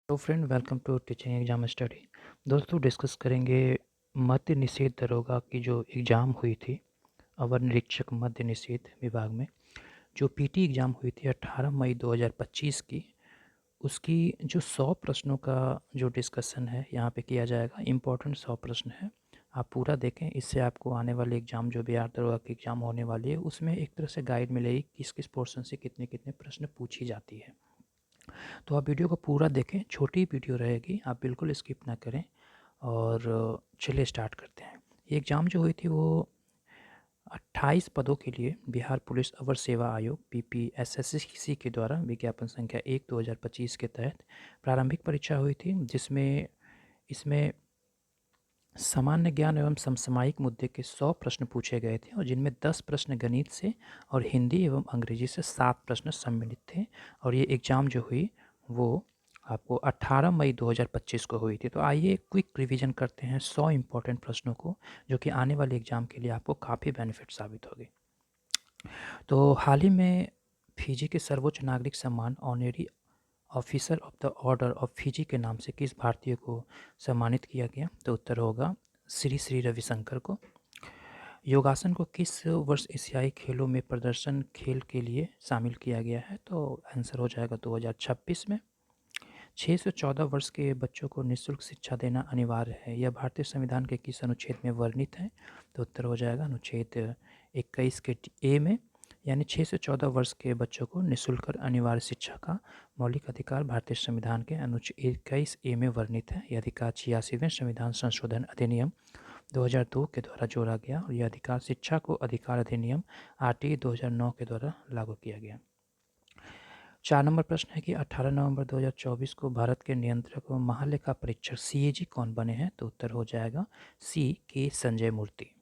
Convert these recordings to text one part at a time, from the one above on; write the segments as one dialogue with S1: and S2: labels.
S1: तो friend welcome to teaching exam study. दोस्तों डिस्कस करेंगे मद्य निषेध दरोगा की जो एग्ज़ाम हुई थी अवर निरीक्षक मद्य निषेध विभाग में। जो पीटी एग्ज़ाम हुई थी 18 मई 2025 की, उसकी जो 100 प्रश्नों का जो डिस्कशन है यहाँ पे किया जाएगा। इम्पोर्टेंट 100 प्रश्न है, आप पूरा देखें। इससे आपको आने वाले एग्ज़ाम जो बिहार दरोगा की एग्ज़ाम होने वाली है उसमें एक तरह से गाइड मिलेगी किस किस पोर्शन से कितने कितने प्रश्न पूछी जाती है। तो आप वीडियो को पूरा देखें, छोटी वीडियो रहेगी, आप बिल्कुल स्किप ना करें। और चलिए स्टार्ट करते हैं। ये एग्ज़ाम जो हुई थी वो 28 पदों के लिए बिहार पुलिस अवर सेवा आयोग बीपीएसएससी के द्वारा विज्ञापन संख्या 1/2025 के तहत प्रारंभिक परीक्षा हुई थी, जिसमें इसमें सामान्य ज्ञान एवं समसामयिक मुद्दे के 100 प्रश्न पूछे गए थे और जिनमें 10 प्रश्न गणित से और हिंदी एवं अंग्रेजी से 7 प्रश्न सम्मिलित थे। और ये एग्ज़ाम जो हुई वो आपको 18 मई 2025 को हुई थी। तो आइए क्विक रिवीजन करते हैं 100 इम्पोर्टेंट प्रश्नों को, जो कि आने वाले एग्ज़ाम के लिए आपको काफ़ी बेनिफिट साबित होगी। तो हाल ही में फिजी के सर्वोच्च नागरिक सम्मान honorary officer of the order of Fiji के नाम से किस भारतीय को सम्मानित किया गया? तो उत्तर होगा श्री श्री रविशंकर को। योगासन को किस वर्ष एशियाई खेलों में प्रदर्शन खेल के लिए शामिल किया गया है? तो आंसर हो जाएगा 2026 में। 6 से 14 वर्ष के बच्चों को निःशुल्क शिक्षा देना अनिवार्य है, यह भारतीय संविधान के किस अनुच्छेद में वर्णित है? तो उत्तर हो जाएगा अनुच्छेद 21 के ए में। यानी 6 से 14 वर्ष के बच्चों को निःशुल्क और अनिवार्य शिक्षा का मौलिक अधिकार भारतीय संविधान के अनुच्छेद 21 ए में वर्णित है। यह अधिकार 86वें संविधान संशोधन अधिनियम 2002 के द्वारा जोड़ा गया और यह अधिकार शिक्षा को अधिकार अधिनियम आरटी 2009 के द्वारा लागू किया गया। 4 नंबर प्रश्न है कि 18 नवंबर 2024 को भारत के नियंत्रक व महालेखा परीक्षक सीएजी कौन बने हैं? तो उत्तर हो जाएगा सी के संजय मूर्ति।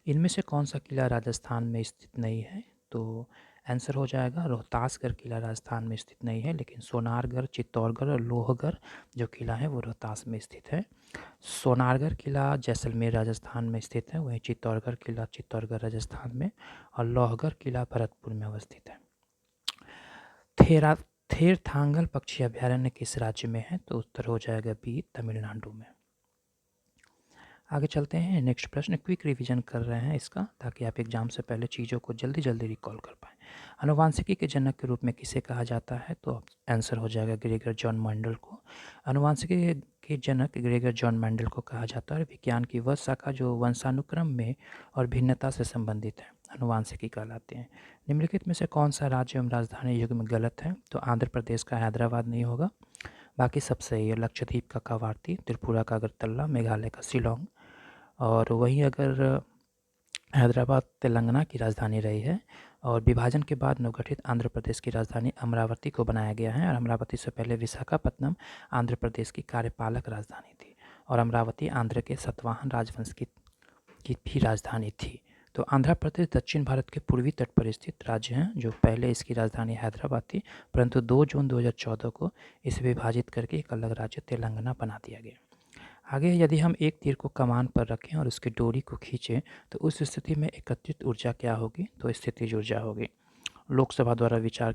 S1: इनमें से कौन सा किला राजस्थान में स्थित नहीं है? तो आंसर हो जाएगा रोहतासगढ़ किला राजस्थान में स्थित नहीं है, लेकिन सोनारगढ़, चित्तौड़गढ़ और लोहगढ़ जो किला है वो रोहतास में स्थित है। सोनारगढ़ किला जैसलमेर राजस्थान में स्थित है, वहीं चित्तौड़गढ़ किला चित्तौड़गढ़ राजस्थान में और लोहगढ़ किला भरतपुर में अवस्थित है। थेरा थेरथांगल पक्षी अभयारण्य किस राज्य में है? तो उत्तर हो जाएगा बी तमिलनाडु में। आगे चलते हैं। नेक्स्ट प्रश्न क्विक रिवीजन कर रहे हैं इसका, ताकि आप एग्जाम से पहले चीज़ों को जल्दी जल्दी रिकॉल कर पाएँ। अनुवांशिकी के जनक के रूप में किसे कहा जाता है? तो आंसर हो जाएगा ग्रेगर जॉन मेंडल को। अनुवांशिकी के जनक ग्रेगर जॉन मेंडल को कहा जाता है। विज्ञान की वह शाखा जो वंशानुक्रम में और भिन्नता से संबंधित है, अनुवांशिकी कहलाते हैं। निम्नलिखित में से कौन सा राज्य एवं राजधानी युग्म गलत है? तो आंध्र प्रदेश का हैदराबाद नहीं होगा, बाकी सब सही है। लक्षद्वीप का कवारती, त्रिपुरा का अगरतला, मेघालय का शिलोंग। और वहीं अगर हैदराबाद तेलंगाना की राजधानी रही है और विभाजन के बाद नवगठित आंध्र प्रदेश की राजधानी अमरावती को बनाया गया है। और अमरावती से पहले विशाखापत्तनम आंध्र प्रदेश की कार्यपालक राजधानी थी और अमरावती आंध्र के सातवाहन राजवंश की भी राजधानी थी। तो आंध्र प्रदेश दक्षिण भारत के पूर्वी तट पर स्थित राज्य हैं, जो पहले इसकी राजधानी हैदराबाद थी, परंतु 2 जून 2014 को इसे विभाजित करके एक अलग राज्य तेलंगाना बना दिया गया। आगे यदि हम एक तीर को कमान पर रखें और उसकी डोरी को खींचें तो उस स्थिति में एकत्रित ऊर्जा क्या होगी? तो स्थितिज ऊर्जा होगी। लोकसभा द्वारा विचार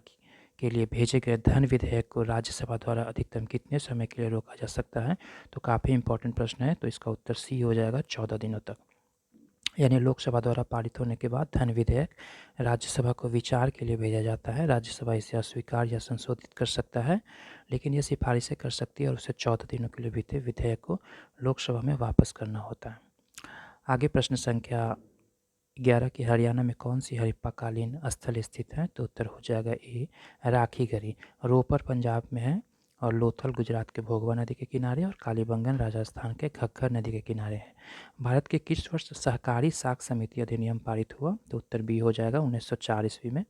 S1: के लिए भेजे गए धन विधेयक को राज्यसभा द्वारा अधिकतम कितने समय के लिए रोका जा सकता है? तो काफ़ी इंपॉर्टेंट प्रश्न है, तो इसका उत्तर सी हो जाएगा 14 दिनों तक। यानी लोकसभा द्वारा पारित होने के बाद धन विधेयक राज्यसभा को विचार के लिए भेजा जाता है। राज्यसभा इसे अस्वीकार या संशोधित कर सकता है, लेकिन ये सिफारिशें कर सकती है और उसे 14 दिनों के लिए विधेयक को लोकसभा में वापस करना होता है। आगे प्रश्न संख्या 11 की हरियाणा में कौन सी हरिप्पाकालीन स्थल स्थित है? तो उत्तर हो जाएगा ए राखीगढ़ी। रोपर पंजाब में है और लोथल गुजरात के भोगवा नदी के किनारे और कालीबंगन राजस्थान के घग्गर नदी के किनारे है। भारत के किस वर्ष सहकारी साख समिति अधिनियम पारित हुआ? तो उत्तर बी हो जाएगा 1904 ईस्वी में।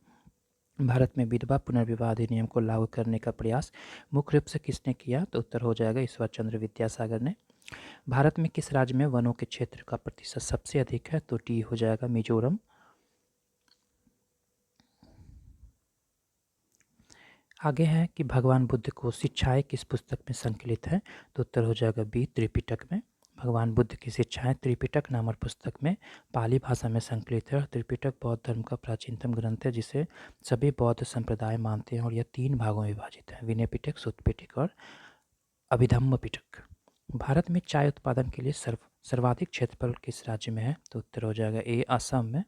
S1: भारत में विधवा पुनर्विवाह अधिनियम को लागू करने का प्रयास मुख्य रूप से किसने किया? तो उत्तर हो जाएगा ईश्वर चंद्र विद्यासागर ने। भारत में किस राज्य में वनों के क्षेत्र का प्रतिशत सबसे अधिक है? तो डी हो जाएगा मिजोरम। आगे है कि भगवान बुद्ध को शिक्षाएं किस पुस्तक में संकलित है? तो उत्तर हो जाएगा बी त्रिपिटक में। भगवान बुद्ध की शिक्षाएं त्रिपिटक नामक पुस्तक में पाली भाषा में संकलित है और त्रिपिटक बौद्ध धर्म का प्राचीनतम ग्रंथ है, जिसे सभी बौद्ध संप्रदाय मानते हैं और यह 3 भागों में विभाजित है, विनय पिटक, सुत्त पिटक और अभिधम्म पिटक। भारत में चाय उत्पादन के लिए सर्वाधिक क्षेत्रफल किस राज्य में है? तो उत्तर हो जाएगा ए असम में।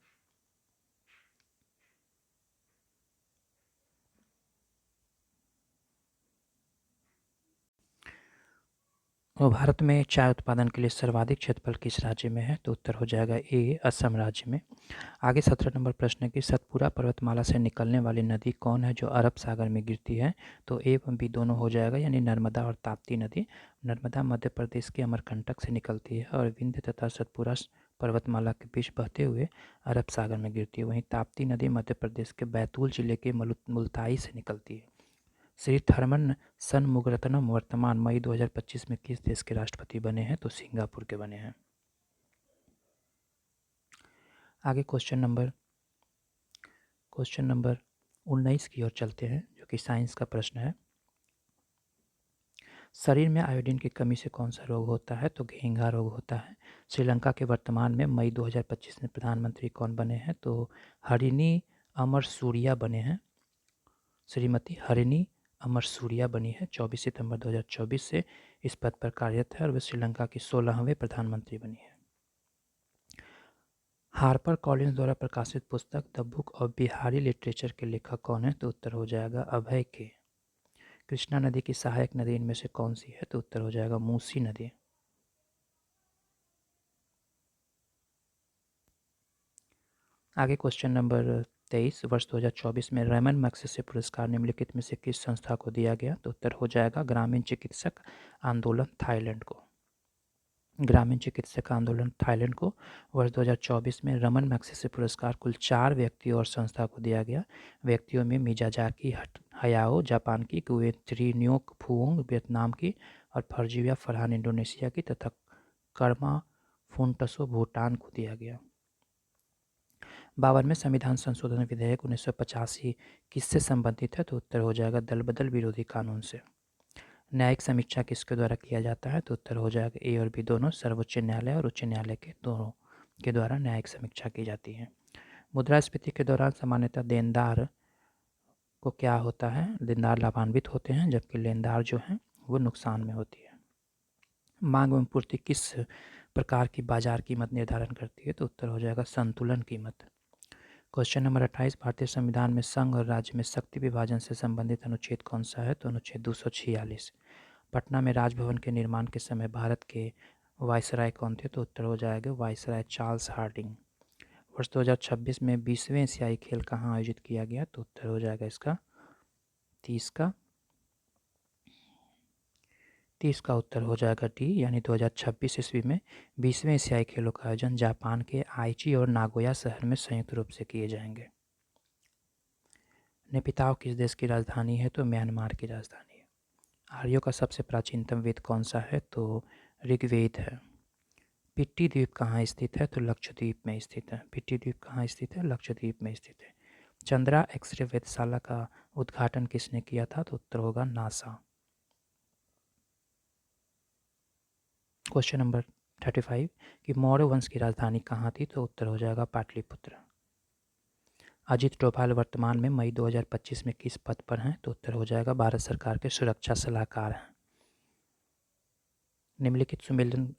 S1: और भारत में चाय उत्पादन के लिए सर्वाधिक क्षेत्रफल किस राज्य में है? तो उत्तर हो जाएगा ए असम राज्य में। आगे 17 नंबर प्रश्न है कि सतपुरा पर्वतमाला से निकलने वाली नदी कौन है जो अरब सागर में गिरती है? तो ए एवं बी दोनों हो जाएगा, यानी नर्मदा और ताप्ती नदी। नर्मदा मध्य प्रदेश के अमरकंटक से निकलती है और विंध्य तथा सतपुरा पर्वतमाला के बीच बहते हुए अरब सागर में गिरती है। वहीं ताप्ती नदी मध्य प्रदेश के बैतूल जिले के मुल्ताई से निकलती है। श्री थरमन षणमुगरत्नम वर्तमान मई 2025 में किस देश के राष्ट्रपति बने हैं? तो सिंगापुर के बने हैं। आगे क्वेश्चन नंबर 19 की ओर चलते हैं, जो कि साइंस का प्रश्न है। शरीर में आयोडीन की कमी से कौन सा रोग होता है? तो घेंघा रोग होता है। श्रीलंका के वर्तमान में मई 2025 में प्रधानमंत्री कौन बने हैं? तो हरिनी अमरसूरिया बने हैं। श्रीमती हरिनी अमरसूरिया बनी है। 24 सितंबर 2024 से इस पद पर कार्यरत है और वे श्रीलंका की 16वें प्रधानमंत्री बनी है। हार्पर कॉलिंस द्वारा प्रकाशित पुस्तक the book of Bihari literature के लेखक कौन है? तो उत्तर हो जाएगा अभय के। कृष्णा नदी की सहायक नदी इनमें से कौन सी है? तो उत्तर हो जाएगा मूसी नदी। आगे क्वेश्चन नंबर 23, वर्ष 2024 में रैमन मैग्सेसे पुरस्कार निम्नलिखित में से किस संस्था को दिया गया? तो उत्तर हो जाएगा ग्रामीण चिकित्सक आंदोलन थाईलैंड को। ग्रामीण चिकित्सक आंदोलन थाईलैंड को वर्ष 2024 में रमन मैग्सेसे पुरस्कार कुल 4 व्यक्तियों और संस्था को दिया गया। व्यक्तियों में मियाजाकी हयाओ जापान की, गुएन न्योक फुओंग वियतनाम की और फर्जिया फरहान इंडोनेशिया की तथा कर्मा फुनटसो भूटान को दिया गया। 52वें संविधान संशोधन विधेयक 1985 किससे संबंधित है? तो उत्तर हो जाएगा दल बदल विरोधी कानून से। न्यायिक समीक्षा किसके द्वारा किया जाता है? तो उत्तर हो जाएगा ए और बी दोनों, सर्वोच्च न्यायालय और उच्च न्यायालय के दोनों के द्वारा न्यायिक समीक्षा की जाती है। मुद्रास्फीति के दौरान सामान्यतः देनदार को क्या होता है? देनदार लाभान्वित होते हैं, जबकि लेनदार जो हैं वो नुकसान में होती है। मांग एवं पूर्ति किस प्रकार की बाजार कीमत निर्धारण करती है? तो उत्तर हो जाएगा संतुलन कीमत। क्वेश्चन नंबर 28, भारतीय संविधान में संघ और राज्य में शक्ति विभाजन से संबंधित अनुच्छेद कौन सा है? तो अनुच्छेद 246। पटना में राजभवन के निर्माण के समय भारत के वायसराय कौन थे? तो उत्तर हो जाएगा वायसराय चार्ल्स हार्डिंग। वर्ष 2026 में 20वें एशियाई खेल कहाँ आयोजित किया गया? तो उत्तर हो जाएगा इसका 30 का उत्तर हो जाएगा डी, यानी 2026 ईस्वी में 20वें एशियाई खेलों का आयोजन जापान के आइची और नागोया शहर में संयुक्त रूप से किए जाएंगे। नेपिताओ किस देश की राजधानी है? तो म्यांमार की राजधानी है। आर्यों का सबसे प्राचीनतम वेद कौन सा है? तो ऋग्वेद है। पिट्टी द्वीप कहाँ स्थित है? तो लक्षद्वीप में स्थित है। पिट्टी द्वीप कहाँ स्थित है? लक्षद्वीप में स्थित है। चंद्रा एक्सरे वेधशाला का उद्घाटन किसने किया था? तो उत्तर होगा नासा। क्वेश्चन नंबर 35 कि मौर्य वंश की राजधानी कहाँ थी? तो उत्तर हो जाएगा पाटलिपुत्र। अजित डोभाल वर्तमान में मई 2025 में किस पद पर हैं? तो उत्तर हो जाएगा भारत सरकार के सुरक्षा सलाहकार हैं। निम्नलिखित सुमेलन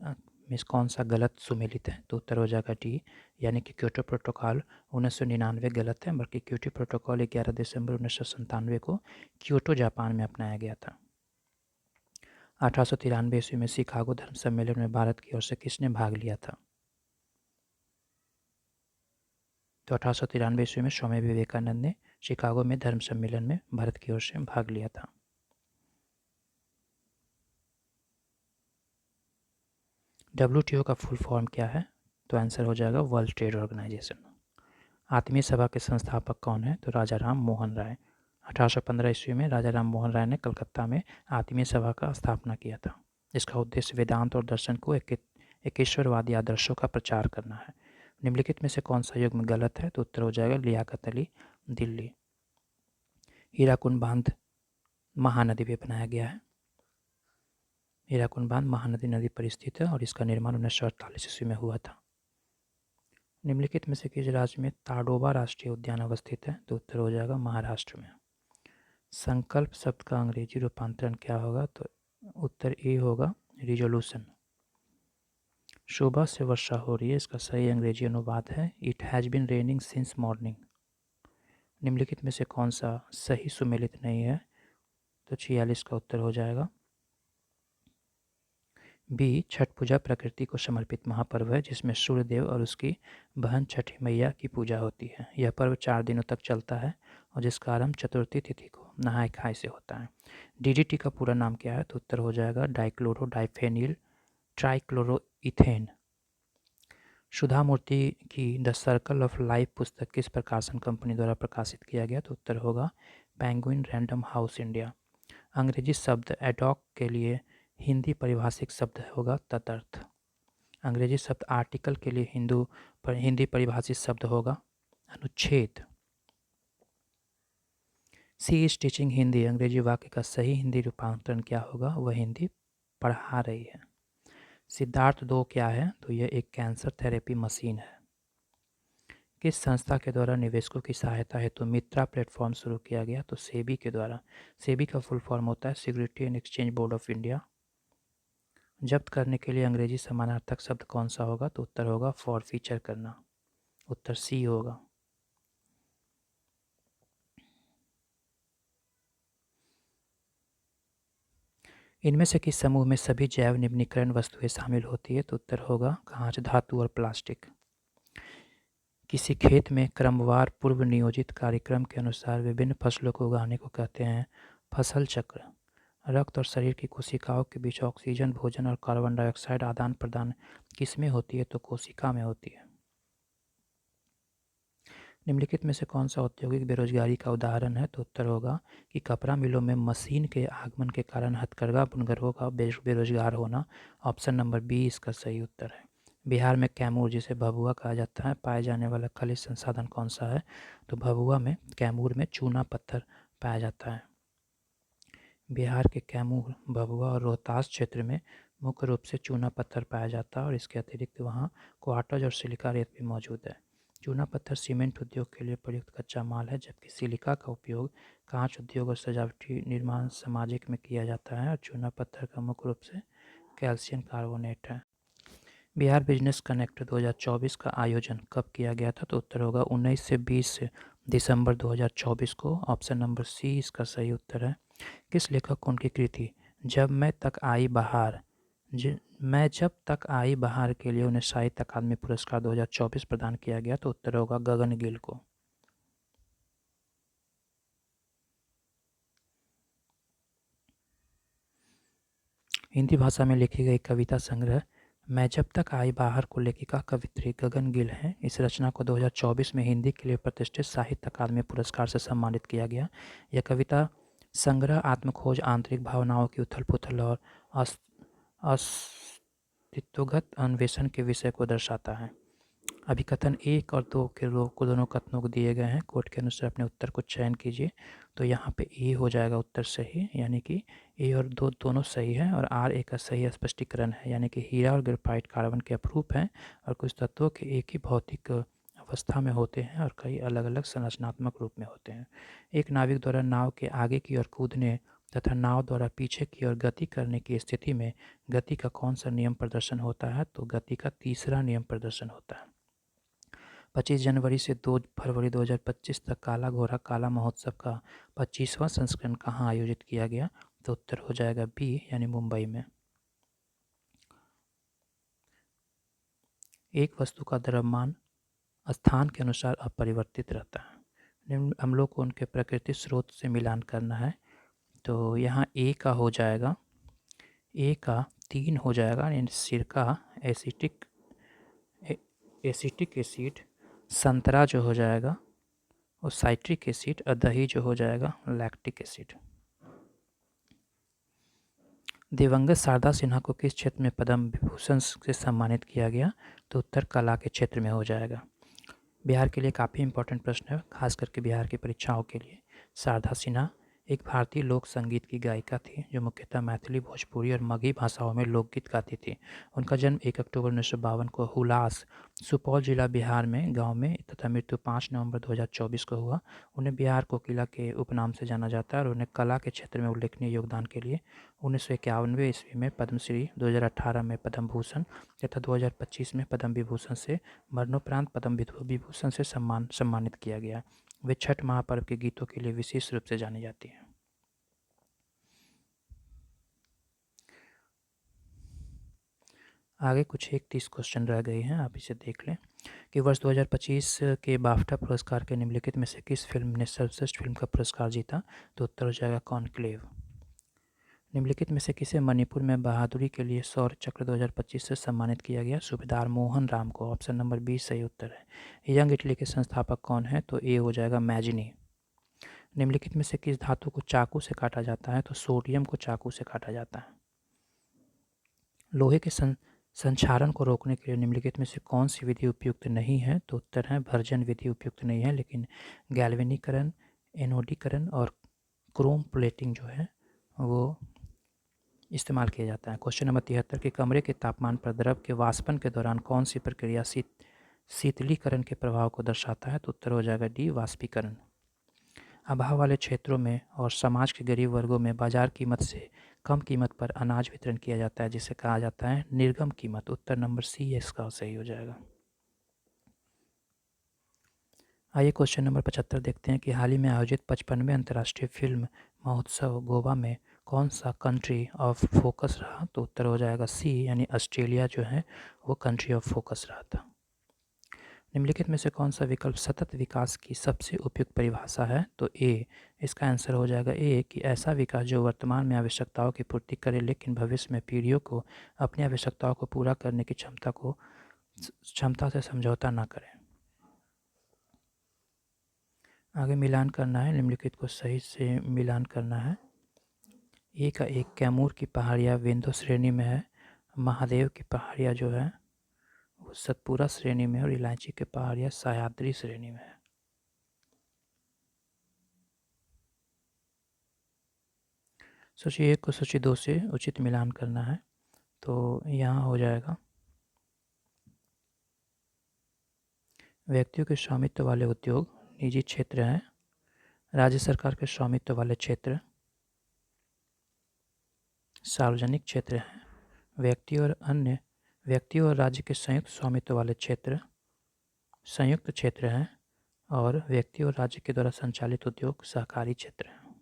S1: में कौन सा गलत सुमेलित है? तो उत्तर हो जाएगा डी, यानी कि क्योटो प्रोटोकॉल 1999 गलत है, बल्कि क्योटो प्रोटोकॉल 11 दिसंबर 1997 को क्योटो जापान में अपनाया गया था। 1893 ईस्वी में शिकागो धर्म सम्मेलन में भारत की ओर से किसने भाग लिया था? तो 1893 ईस्वी में स्वामी विवेकानंद ने शिकागो में धर्म सम्मेलन में भारत की ओर से भाग लिया था। WTO का फुल फॉर्म क्या है? तो आंसर हो जाएगा वर्ल्ड ट्रेड ऑर्गेनाइजेशन। आत्मीय सभा के संस्थापक कौन है? तो राजा राम मोहन राय। 1815 ईस्वी में राजा राम मोहन राय ने कलकत्ता में आत्मीय सभा का स्थापना किया था। इसका उद्देश्य वेदांत और दर्शन को एकेश्वरवादी आदर्शों का प्रचार करना है। निम्नलिखित में से कौन सा युग्म गलत है? तो उत्तर हो जाएगा लियाकत अली, दिल्ली। हीराकुंड बांध महानदी पे बनाया गया है। हीराकुंड बांध महानदी नदी पर स्थित है और इसका निर्माण 1948 ईस्वी में हुआ था। निम्नलिखित में से किस राज्य में ताडोबा राष्ट्रीय उद्यान अवस्थित है? तो उत्तर हो जाएगा महाराष्ट्र में। संकल्प शब्द का अंग्रेजी रूपांतरण क्या होगा? तो उत्तर ए होगा रिजोल्यूशन। सुबह से वर्षा हो रही है, इसका सही अंग्रेजी अनुवाद है it has been raining since morning. निम्नलिखित में से कौन सा सही सुमेलित नहीं है? तो 46 का उत्तर हो जाएगा बी। छठ पूजा प्रकृति को समर्पित महापर्व है जिसमें सूर्यदेव और उसकी बहन छठी मैया की पूजा होती है। यह पर्व 4 दिनों तक चलता है और जिसका आरंभ चतुर्थी तिथि को नहाय खाय से होता है। डीडीटी का पूरा नाम क्या है? तो उत्तर हो जाएगा डाइक्लोरो डाइफेनिल ट्राइक्लोरोइथेन। सुधा मूर्ति की द सर्कल ऑफ लाइफ पुस्तक किस प्रकाशन कंपनी द्वारा प्रकाशित किया गया? तो उत्तर होगा पेंगुइन रैंडम हाउस इंडिया। अंग्रेजी शब्द एडॉक के लिए हिंदी परिभाषिक शब्द होगा तदर्थ। अंग्रेजी शब्द आर्टिकल के लिए हिंदी परिभाषित शब्द होगा अनुच्छेद। सी इज टीचिंग हिंदी अंग्रेजी वाक्य का सही हिंदी रूपांतरण क्या होगा? वह हिंदी पढ़ा रही है। सिद्धार्थ 2 क्या है? तो यह एक कैंसर थेरेपी मशीन है। किस संस्था के द्वारा निवेशकों की सहायता हेतु मित्रा प्लेटफॉर्म शुरू किया गया? तो सेबी के द्वारा। सेबी का फुल फॉर्म होता है security and exchange board of India. जब्त करने के लिए अंग्रेजी समानार्थक शब्द कौन सा होगा? तो उत्तर होगा फॉर फीचर करना। उत्तर सी होगा। इनमें से किस समूह में सभी जैव निम्नीकरण वस्तुएं शामिल होती है? तो उत्तर होगा कांच, धातु और प्लास्टिक। किसी खेत में क्रमवार पूर्व नियोजित कार्यक्रम के अनुसार विभिन्न फसलों को उगाने को कहते हैं फसल चक्र। रक्त और शरीर की कोशिकाओं के बीच ऑक्सीजन, भोजन और कार्बन डाइऑक्साइड आदान प्रदान किसमें होती है? तो कोशिका में होती है। निम्नलिखित में से कौन सा औद्योगिक बेरोजगारी का उदाहरण है? तो उत्तर होगा कि कपड़ा मिलों में मशीन के आगमन के कारण हथकरघा बुनकरों का बेरोजगार होना। ऑप्शन नंबर बी इसका सही उत्तर है। बिहार में कैमूर, जिसे भभुआ कहा जाता है, पाए जाने वाला खनिज संसाधन कौन सा है? तो भभुआ में कैमूर में चूना पत्थर पाया जाता है। बिहार के कैमूर, भभुआ और रोहतास क्षेत्र में मुख्य रूप से चूना पत्थर पाया जाता है और इसके अतिरिक्त वहाँ क्वार्टज और सिलिका रेत भी मौजूद है। चूना पत्थर सीमेंट उद्योग के लिए प्रयुक्त कच्चा माल है जबकि सिलिका का उपयोग कांच उद्योग और सजावटी निर्माण सामाजिक में किया जाता है और चूना पत्थर का मुख्य रूप से कैल्शियम कार्बोनेट है। बिहार बिजनेस कनेक्ट 2024 का आयोजन कब किया गया था? तो उत्तर होगा 19 से 20 दिसंबर 2024 को। ऑप्शन नंबर सी इसका सही उत्तर है। किस लेखक को उनकी कृति मैं जब तक आई बहार के लिए उन्हें साहित्य अकादमी पुरस्कार 2024 प्रदान किया गया? तो उत्तर होगा गगन गिल को। हिंदी भाषा में लिखी गई कविता संग्रह मैं जब तक आई बाहर को लेखिका कवित्री गगन गिल हैं। इस रचना को 2024 में हिंदी के लिए प्रतिष्ठित साहित्य अकादमी पुरस्कार से सम्मानित किया गया। यह कविता संग्रह आत्मखोज, आंतरिक भावनाओं की उथल पुथल और अस्तित्वगत अन्वेषण के विषय को दर्शाता है। अभिकथन 1 और 2 के दोनों कथनों को दिए गए हैं। कोर्ट के अनुसार अपने उत्तर को चयन कीजिए। तो यहाँ पे ए हो जाएगा उत्तर सही, यानी कि ए और 2 दोनों सही है और आर ए का सही स्पष्टीकरण है, यानी कि हीरा और ग्रेफाइट कार्बन के अपरूप हैं और कुछ तत्वों के एक ही भौतिक अवस्था में होते हैं और कई अलग अलग संरचनात्मक रूप में होते हैं। एक नाविक द्वारा नाव के आगे की ओर कूदने तथा नाव द्वारा पीछे की ओर गति करने की स्थिति में गति का कौन सा नियम प्रदर्शन होता है? तो गति का तीसरा नियम प्रदर्शन होता है। 25 जनवरी से 2 फरवरी 2025 तक काला घोड़ा काला महोत्सव का 25वां संस्करण कहाँ आयोजित किया गया? तो उत्तर हो जाएगा बी, यानी मुंबई में। एक वस्तु का द्रव्यमान स्थान के अनुसार अपरिवर्तित रहता है। हम लोग को उनके प्राकृतिक स्रोत से मिलान करना है। तो यहाँ ए का हो जाएगा, ए का 3 हो जाएगा, यानी सिरका, एसिटिक एसिड, संतरा जो हो जाएगा और साइट्रिक एसिड और दही जो हो जाएगा लैक्टिक एसिड। दिवंगत शारदा सिन्हा को किस क्षेत्र में पद्म विभूषण से सम्मानित किया गया? तो उत्तर कला के क्षेत्र में हो जाएगा। बिहार के लिए काफ़ी इंपॉर्टेंट प्रश्न है, खास करके बिहार की परीक्षाओं के लिए। शारदा सिन्हा एक भारतीय लोक संगीत की गायिका थी जो मुख्यतः मैथिली, भोजपुरी और मगही भाषाओं में लोकगीत गाती थी। उनका जन्म 1 अक्टूबर 1952 को हुलास, सुपौल जिला बिहार में गांव में तथा मृत्यु 5 नवंबर 2024 को हुआ। उन्हें बिहार कोकिला के उपनाम से जाना जाता है और उन्हें कला के क्षेत्र में उल्लेखनीय योगदान के लिए 1991 ईस्वी में पद्मश्री, 2018 में पद्म भूषण तथा 2025 में पद्म विभूषण से मरणोपरांत पद्म विभूषण से सम्मानित किया गया। वे छठ महापर्व के गीतों के लिए विशेष रूप से जानी जाती हैं। आगे कुछ एक 30 क्वेश्चन रह गए हैं, आप इसे देख लें कि वर्ष 2025 के बाफ्टा पुरस्कार के निम्नलिखित में से किस फिल्म ने सर्वश्रेष्ठ फिल्म का पुरस्कार जीता? तो उत्तर हो जाएगा कॉन्क्लेव। निम्नलिखित में से किसे मणिपुर में बहादुरी के लिए शौर्य चक्र 2025 से सम्मानित किया गया? सूबेदार मोहन राम को। ऑप्शन नंबर 20 सही उत्तर है। यंग इटली के संस्थापक कौन है? तो ए हो जाएगा मैजिनी। निम्नलिखित में से किस धातु को चाकू से काटा जाता है? तो सोडियम को चाकू से काटा जाता है। लोहे के संक्षारण को रोकने के लिए निम्नलिखित में से कौन सी विधि उपयुक्त नहीं है? तो उत्तर है भर्जन विधि उपयुक्त नहीं है, लेकिन गैल्वेनीकरण, एनोडीकरण और क्रोम प्लेटिंग जो है वो इस्तेमाल किया जाता है। क्वेश्चन नंबर 73 कि कमरे के तापमान पर द्रव के वाष्पन के दौरान कौन सी प्रक्रिया शीतलीकरण के प्रभाव को दर्शाता है? तो उत्तर हो जाएगा डी वाष्पीकरण। अभाव वाले क्षेत्रों में और समाज के गरीब वर्गों में बाजार कीमत से कम कीमत पर अनाज वितरण किया जाता है, जिसे कहा जाता है निर्गम कीमत। उत्तर नंबर सी इसका सही हो जाएगा। आइए क्वेश्चन नंबर 75 देखते हैं कि हाल ही में आयोजित 55वें अंतर्राष्ट्रीय फिल्म महोत्सव गोवा में कौन सा कंट्री ऑफ फोकस रहा? तो उत्तर हो जाएगा सी, यानी ऑस्ट्रेलिया जो है वो कंट्री ऑफ फोकस रहा था। निम्नलिखित में से कौन सा विकल्प सतत विकास की सबसे उपयुक्त परिभाषा है? तो ए, इसका आंसर हो जाएगा ए कि ऐसा विकास जो वर्तमान में आवश्यकताओं की पूर्ति करे लेकिन भविष्य में पीढ़ियों को अपनी आवश्यकताओं को पूरा करने की क्षमता से समझौता ना करे। आगे मिलान करना है, निम्नलिखित को सही से मिलान करना है। ए का एक कैमूर की पहाड़ियाँ विंध्य श्रेणी में है, महादेव की पहाड़ियाँ जो है वो सतपुरा श्रेणी में है और इलायची के पहाड़ियाँ सह्याद्री श्रेणी में है। सूची 1 को सूची 2 से उचित मिलान करना है, तो यहाँ हो जाएगा व्यक्तियों के स्वामित्व वाले उद्योग निजी क्षेत्र हैं, राज्य सरकार के स्वामित्व वाले क्षेत्र सार्वजनिक क्षेत्र हैं, व्यक्ति और राज्य के संयुक्त स्वामित्व वाले क्षेत्र संयुक्त क्षेत्र हैं और व्यक्ति और राज्य के द्वारा संचालित उद्योग सहकारी क्षेत्र हैं।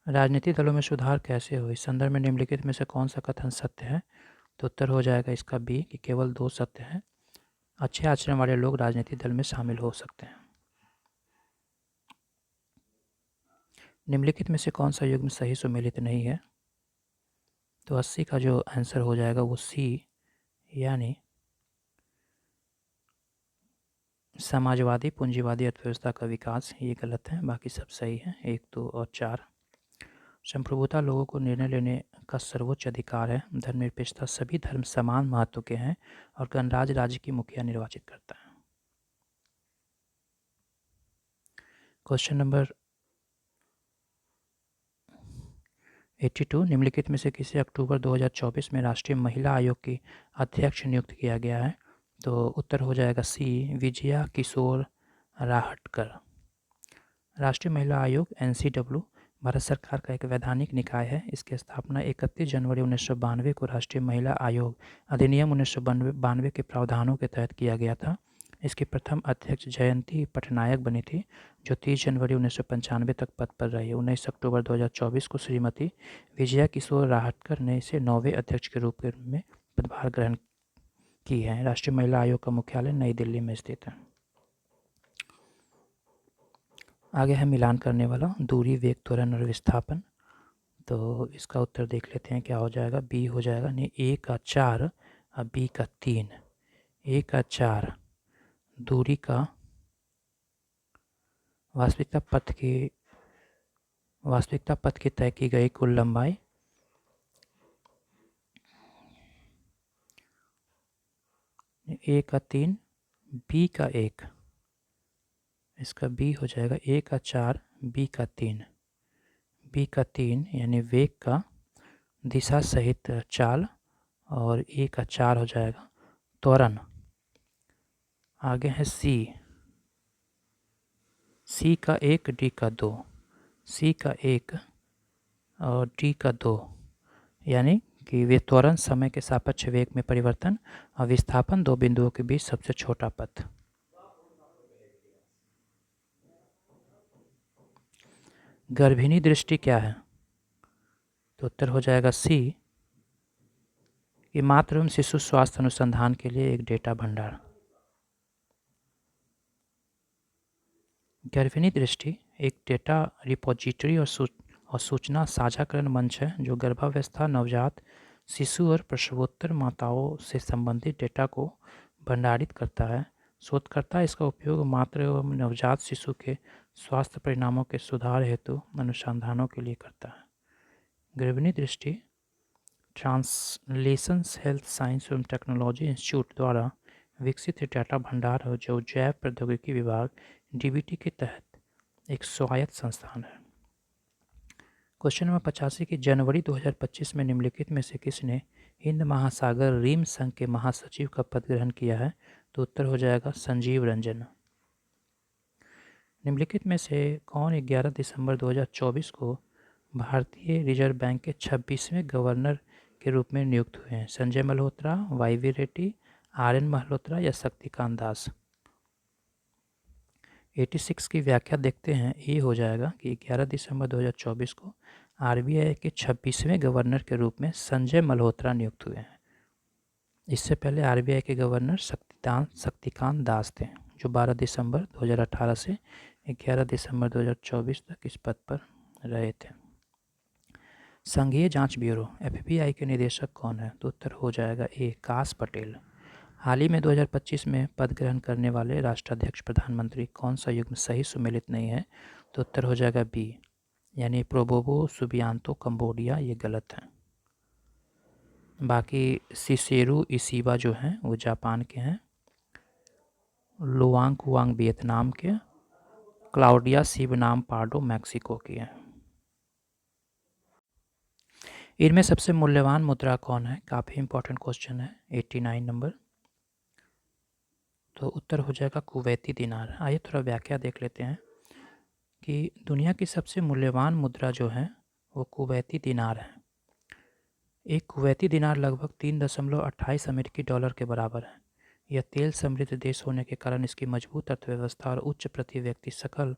S1: राजनीतिक दलों में सुधार कैसे हो, इस संदर्भ में निम्नलिखित में से कौन सा कथन सत्य है? तो उत्तर हो जाएगा इसका बी कि केवल 2 सत्य हैं। अच्छे आचरण वाले लोग राजनीतिक दल में शामिल हो सकते हैं। निम्नलिखित में से कौन सा युग्म सही सुमेलित नहीं है? तो 80 का जो आंसर हो जाएगा वो सी, यानी समाजवादी पूंजीवादी अर्थव्यवस्था का विकास, ये गलत है, बाकी सब सही है। 1, 2 और 4। संप्रभुता लोगों को निर्णय लेने का सर्वोच्च अधिकार है। धर्मनिरपेक्षता सभी धर्म समान महत्व के हैं और गणराज्य राज्य की मुखिया निर्वाचित करता है। क्वेश्चन नंबर 82 निम्नलिखित में से किसे अक्टूबर 2024 में राष्ट्रीय महिला आयोग की अध्यक्ष नियुक्त किया गया है? तो उत्तर हो जाएगा सी, विजया किशोर राहटकर। राष्ट्रीय महिला आयोग NCW भारत सरकार का एक वैधानिक निकाय है। इसकी स्थापना 31 जनवरी 1992 को राष्ट्रीय महिला आयोग अधिनियम 1992 के प्रावधानों के तहत किया गया था। इसकी प्रथम अध्यक्ष जयंती पटनायक बनी थी, जो 30 जनवरी 1995 तक पद पर रही। 19 अक्टूबर 2024 को श्रीमती विजया किशोर राहटकर ने इसे 9वें अध्यक्ष के रूप में पदभार ग्रहण की है। राष्ट्रीय महिला आयोग का मुख्यालय नई दिल्ली में स्थित है। आगे है मिलान करने वाला, दूरी, वेग, त्वरण और विस्थापन। तो इसका उत्तर देख लेते हैं क्या हो जाएगा। बी हो जाएगा, नहीं, ए का 4 और बी का 3। ए का 4 दूरी का वास्तविकता पथ की तय की गई कुल लंबाई, ए का 3, बी का 1 इसका बी हो जाएगा ए का 4, बी का 3। बी का 3 यानी वेग का दिशा सहित चाल, और ए का 4 हो जाएगा त्वरण। आगे है सी। सी का 1, डी का 2। सी का 1 और डी का 2 यानी कि वे त्वरण, समय के सापेक्ष वेग में परिवर्तन और विस्थापन दो बिंदुओं के बीच सबसे छोटा पथ। गर्भिणी दृष्टि क्या है? तो उत्तर हो जाएगा सी, कि मातृ एवं शिशु स्वास्थ्य अनुसंधान के लिए एक डेटा भंडार। गर्भिणी दृष्टि एक डेटा रिपोजिटरी और सूचना साझाकरण मंच है जो गर्भावस्था, नवजात शिशु और प्रसवोत्तर माताओं से संबंधित डेटा को भंडारित करता है। शोधकर्ता इसका उपयोग मातृ एवं नवजात शिशु के स्वास्थ्य परिणामों के सुधार हेतु अनुसंधानों के लिए करता है। गर्भिणी दृष्टि ट्रांसलेशंस हेल्थ साइंस एवं टेक्नोलॉजी इंस्टीट्यूट द्वारा विकसित डाटा भंडार है जो जैव प्रौद्योगिकी विभाग डीबीटी के तहत एक स्वायत्त संस्थान है। क्वेश्चन नंबर 85 की जनवरी 2025 में निम्नलिखित में से किसने हिंद महासागर रीम संघ के महासचिव का पद ग्रहण किया है? तो उत्तर हो जाएगा संजीव रंजन। निम्नलिखित में से कौन 11 दिसंबर 2024 को भारतीय रिजर्व बैंक के 26वें गवर्नर के रूप में नियुक्त हुए हैं? संजय मल्होत्रा, वाई.वी. रेड्डी, आर.एन. मल्होत्रा या शक्तिकांत दास? 86 की व्याख्या देखते हैं। ये हो जाएगा कि 11 दिसंबर 2024 को आरबीआई के 26वें गवर्नर के रूप में संजय मल्होत्रा नियुक्त हुए हैं। इससे पहले आरबीआई के गवर्नर शक्तिकांत दास थे, जो 12 दिसंबर 2018 से 11 दिसंबर 2024 तक इस पद पर रहे थे। संघीय जांच ब्यूरो एफबीआई के निदेशक कौन है? तो उत्तर हो जाएगा ए काश पटेल। हाल ही में 2025 में पद ग्रहण करने वाले राष्ट्राध्यक्ष प्रधानमंत्री कौन सा युग्म सही सुमेलित नहीं है? तो उत्तर हो जाएगा बी, यानी प्रोबोवो सुबियांतो कंबोडिया। ये गलत है। बाकी सिसेरू इसीबा जो हैं वो जापान के हैं, लुआंग कुआंग वियतनाम के, क्लाउडिया शिवनाम पार्डो मैक्सिको की है। इनमें सबसे मूल्यवान मुद्रा कौन है? काफ़ी इंपॉर्टेंट क्वेश्चन है, 89 नंबर। तो उत्तर हो जाएगा कुवैती दिनार। आइए थोड़ा व्याख्या देख लेते हैं कि दुनिया की सबसे मूल्यवान मुद्रा जो है वो कुवैती दिनार है। एक कुवैती दिनार लगभग 3.28 अमेरिकी डॉलर के बराबर है। यह तेल समृद्ध देश होने के कारण इसकी मजबूत अर्थव्यवस्था और उच्च प्रति व्यक्ति सकल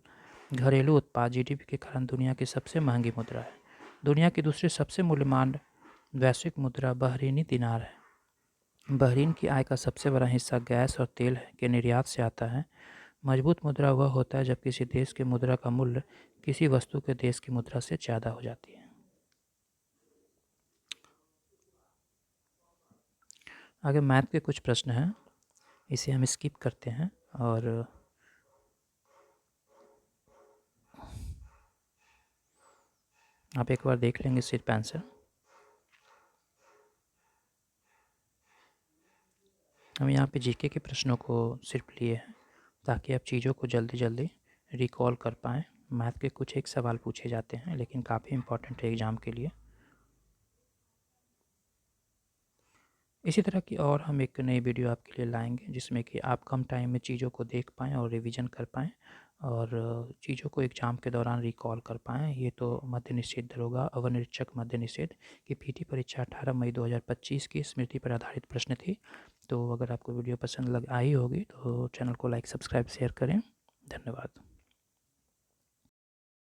S1: घरेलू उत्पाद जीडीपी के कारण दुनिया की सबसे महंगी मुद्रा है। दुनिया की दूसरी सबसे मूल्यवान वैश्विक मुद्रा बहरीनी दिनार है। बहरीन की आय का सबसे बड़ा हिस्सा गैस और तेल के निर्यात से आता है। मजबूत मुद्रा वह होता है जब किसी देश के मुद्रा का मूल्य किसी वस्तु के देश की मुद्रा से ज़्यादा हो जाती है। आगे मैथ के कुछ प्रश्न हैं, इसे हम स्किप करते हैं और आप एक बार देख लेंगे सिर्फ आंसर। हम यहाँ पे जीके के प्रश्नों को सिर्फ लिए हैं ताकि आप चीज़ों को जल्दी जल्दी रिकॉल कर पाएँ। मैथ के कुछ एक सवाल पूछे जाते हैं लेकिन काफ़ी इम्पोर्टेंट है एग्ज़ाम के लिए। इसी तरह की और हम एक नई वीडियो आपके लिए लाएंगे जिसमें कि आप कम टाइम में चीज़ों को देख पाएँ और रिवीजन कर पाएँ और चीज़ों को एग्ज़ाम के दौरान रिकॉल कर पाएँ। ये तो मद्य निषेध दरोगा अवर निरीक्षक मद्य निषेध की पीटी परीक्षा 18 मई 2025 की स्मृति पर आधारित प्रश्न थी। तो अगर आपको वीडियो पसंद आई होगी तो चैनल को लाइक, सब्सक्राइब, शेयर करें। धन्यवाद।